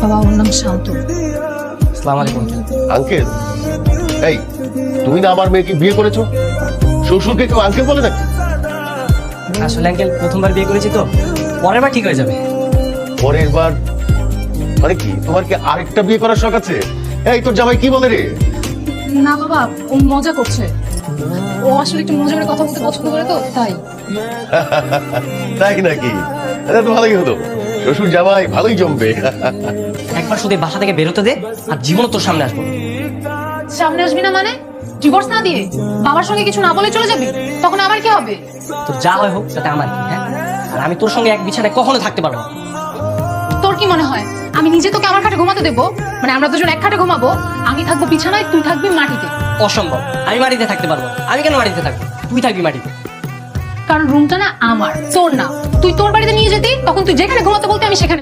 বাবা ওর নাম শান্ত। আসসালামু আলাইকুম। আঙ্কেল, এই তুমি না আমার মেয়েকে বিয়ে করেছো, শ্বশুরকে কেউ আঙ্কেল বলে নাকি? আসলে আঙ্কেল প্রথমবার বিয়ে করেছি তো, পরের বার ঠিক হয়ে যাবে। পরের বার মানে কি, তোমার কি আরেকটা বিয়ে করার শখ আছে? এই তোর জামাই কি বলে রে? না বাবা, ও মজা করছে। ও আসলে একটু মজা করে কথা বলতে পছন্দ করে তো তাই। তাই নাকি? এটা তো ভালোই হলো, শ্বশুর জামাই ভালোই জমবে। একবার শুধু এই বাসা থেকে বেরোতে দে, আর জীবন তোর সামনে আসবো। সামনে আসবি না মানে? ডিভোর্স না দিয়ে বাবার সঙ্গে কিছু না বলে চলে যাবি? তখন আমার কি হবে? তোর যা হয় হোক, তাতে আমার কি? হ্যাঁ, আর আমি তোর সঙ্গে এক বিছানায় কখনো থাকতে পারবো না। তোর কি মনে হয় আমি নিজে তোকে আমার খাটে ঘুমাতে দেবো? মানে আমরা দুজন এক খাটে ঘুমাবো, আমি থাকবো বিছানায়, তুই থাকবি মাটিতে। অসম্ভব, আমি মাটিতে থাকতে পারবো না। আমি কেন মাটিতে থাকবো? তুই থাকবি মাটিতে। কারণ রুমটা না আমার, তোর না। তুই তোর বাড়িতে নিয়ে যেতি, তখন তুই যেখানে ঘুমাতে বলতে আমি সেখানে